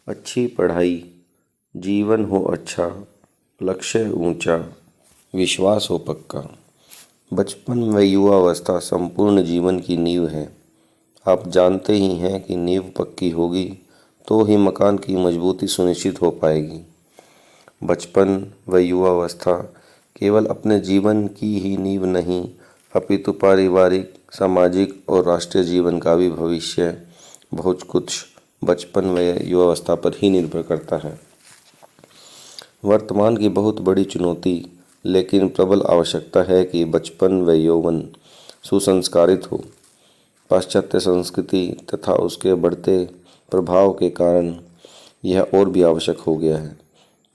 अच्छी पढ़ाई, जीवन हो अच्छा, लक्ष्य ऊंचा, विश्वास हो पक्का। बचपन व युवावस्था संपूर्ण जीवन की नींव है। आप जानते ही हैं कि नींव पक्की होगी तो ही मकान की मजबूती सुनिश्चित हो पाएगी। बचपन व युवावस्था केवल अपने जीवन की ही नींव नहीं, अपितु पारिवारिक, सामाजिक और राष्ट्रीय जीवन का भी भविष्य बहुत कुछ बचपन व युवावस्था पर ही निर्भर करता है। वर्तमान की बहुत बड़ी चुनौती लेकिन प्रबल आवश्यकता है कि बचपन व यौवन सुसंस्कारित हो। पाश्चात्य संस्कृति तथा उसके बढ़ते प्रभाव के कारण यह और भी आवश्यक हो गया है।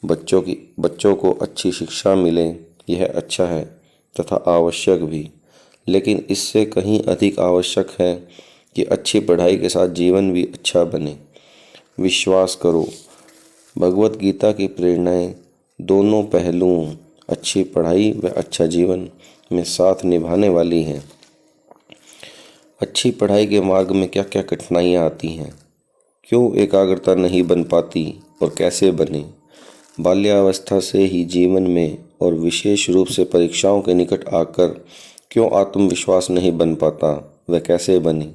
बच्चों को अच्छी शिक्षा मिले, यह अच्छा है तथा आवश्यक भी, लेकिन इससे कहीं अधिक आवश्यक है कि अच्छी पढ़ाई के साथ जीवन भी अच्छा बने। विश्वास करो, भगवत गीता की प्रेरणाएं दोनों पहलुओं, अच्छी पढ़ाई व अच्छा जीवन में साथ निभाने वाली हैं। अच्छी पढ़ाई के मार्ग में क्या क्या कठिनाइयाँ आती हैं, क्यों एकाग्रता नहीं बन पाती और कैसे बने। बाल्यावस्था से ही जीवन में और विशेष रूप से परीक्षाओं के निकट आकर क्यों आत्मविश्वास नहीं बन पाता व कैसे बने।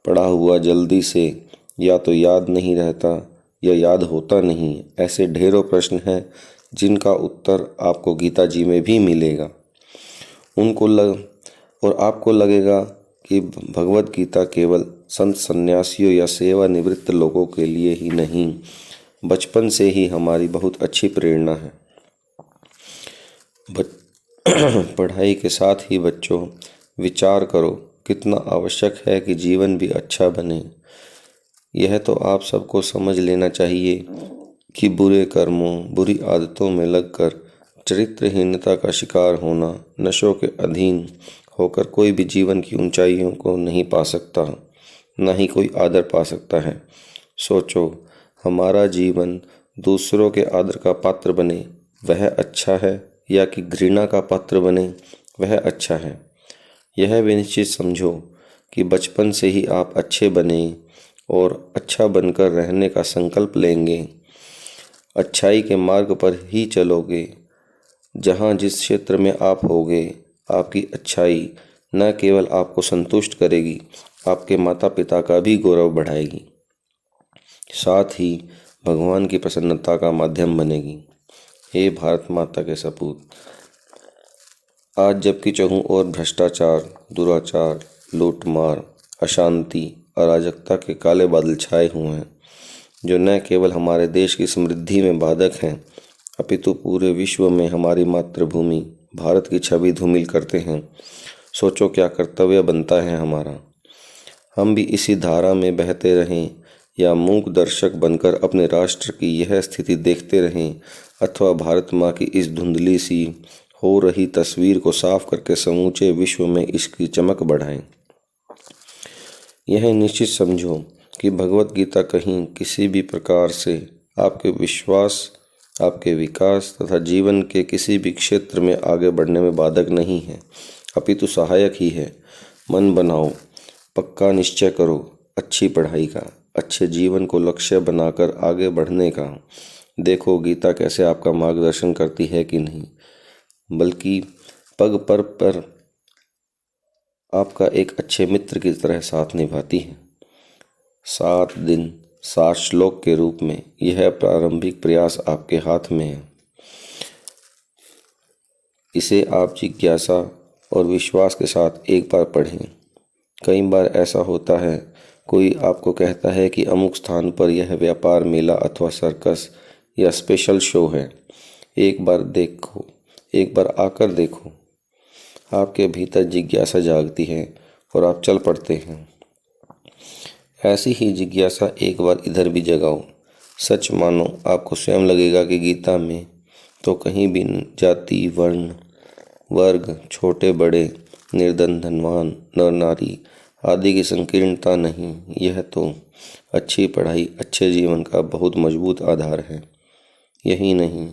पढ़ा हुआ जल्दी से या तो याद नहीं रहता या याद होता नहीं। ऐसे ढेरों प्रश्न हैं जिनका उत्तर आपको गीता जी में भी मिलेगा। और आपको लगेगा कि भगवत गीता केवल संत सन्यासियों या सेवानिवृत्त लोगों के लिए ही नहीं, बचपन से ही हमारी बहुत अच्छी प्रेरणा है। पढ़ाई के साथ ही बच्चों, विचार करो कितना आवश्यक है कि जीवन भी अच्छा बने। यह तो आप सबको समझ लेना चाहिए कि बुरे कर्मों, बुरी आदतों में लगकर चरित्रहीनता का शिकार होना, नशों के अधीन होकर कोई भी जीवन की ऊंचाइयों को नहीं पा सकता, न ही कोई आदर पा सकता है। सोचो, हमारा जीवन दूसरों के आदर का पात्र बने, वह अच्छा है, या कि घृणा का पात्र बने, वह अच्छा है। यह भी निश्चित समझो कि बचपन से ही आप अच्छे बने और अच्छा बनकर रहने का संकल्प लेंगे, अच्छाई के मार्ग पर ही चलोगे। जहाँ जिस क्षेत्र में आप होगे, आपकी अच्छाई न केवल आपको संतुष्ट करेगी, आपके माता पिता का भी गौरव बढ़ाएगी, साथ ही भगवान की प्रसन्नता का माध्यम बनेगी। हे भारत माता के सपूत, आज जबकि चहु और भ्रष्टाचार, दुराचार, लूटमार, अशांति, अराजकता के काले बादल छाए हुए हैं, जो न केवल हमारे देश की समृद्धि में बाधक हैं, अपितु पूरे विश्व में हमारी मातृभूमि भारत की छवि धूमिल करते हैं। सोचो क्या कर्तव्य बनता है हमारा। हम भी इसी धारा में बहते रहें या मूक दर्शक बनकर अपने राष्ट्र की यह स्थिति देखते रहें, अथवा भारत माँ की इस धुंधली सी हो रही तस्वीर को साफ करके समूचे विश्व में इसकी चमक बढ़ाएं। यह निश्चित समझो कि भगवत गीता कहीं किसी भी प्रकार से आपके विश्वास, आपके विकास तथा जीवन के किसी भी क्षेत्र में आगे बढ़ने में बाधक नहीं है, अपितु सहायक ही है। मन बनाओ, पक्का निश्चय करो अच्छी पढ़ाई का, अच्छे जीवन को लक्ष्य बनाकर आगे बढ़ने का। देखो गीता कैसे आपका मार्गदर्शन करती है कि नहीं, बल्कि पग पर आपका एक अच्छे मित्र की तरह साथ निभाती है। 7 दिन 7 श्लोक के रूप में यह प्रारंभिक प्रयास आपके हाथ में है। इसे आप जिज्ञासा और विश्वास के साथ एक बार पढ़ें। कई बार ऐसा होता है, कोई आपको कहता है कि अमुक स्थान पर यह व्यापार मेला अथवा सर्कस या स्पेशल शो है, एक बार आकर देखो। आपके भीतर जिज्ञासा जागती है और आप चल पड़ते हैं। ऐसी ही जिज्ञासा एक बार इधर भी जगाओ। सच मानो, आपको स्वयं लगेगा कि गीता में तो कहीं भी जाति, वर्ण, वर्ग, छोटे बड़े, निर्धन धनवान, नर नारी आदि की संकीर्णता नहीं। यह तो अच्छी पढ़ाई, अच्छे जीवन का बहुत मजबूत आधार है। यही नहीं,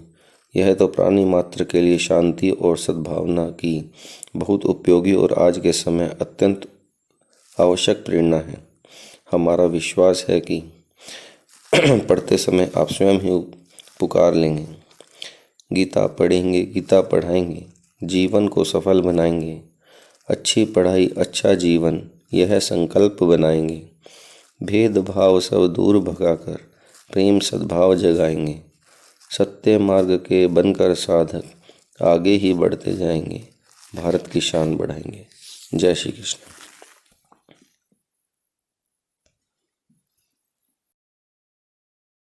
यह तो प्राणी मात्र के लिए शांति और सद्भावना की बहुत उपयोगी और आज के समय अत्यंत आवश्यक प्रेरणा है। हमारा विश्वास है कि पढ़ते समय आप स्वयं ही पुकार लेंगे। गीता पढ़ेंगे, गीता पढ़ाएंगे, जीवन को सफल बनाएंगे। अच्छी पढ़ाई, अच्छा जीवन, यह संकल्प बनाएंगे। भेदभाव सब दूर भगाकर प्रेम सद्भाव जगाएंगे। सत्य मार्ग के बनकर साधक आगे ही बढ़ते जाएंगे, भारत की शान बढ़ाएंगे। जय श्री कृष्ण।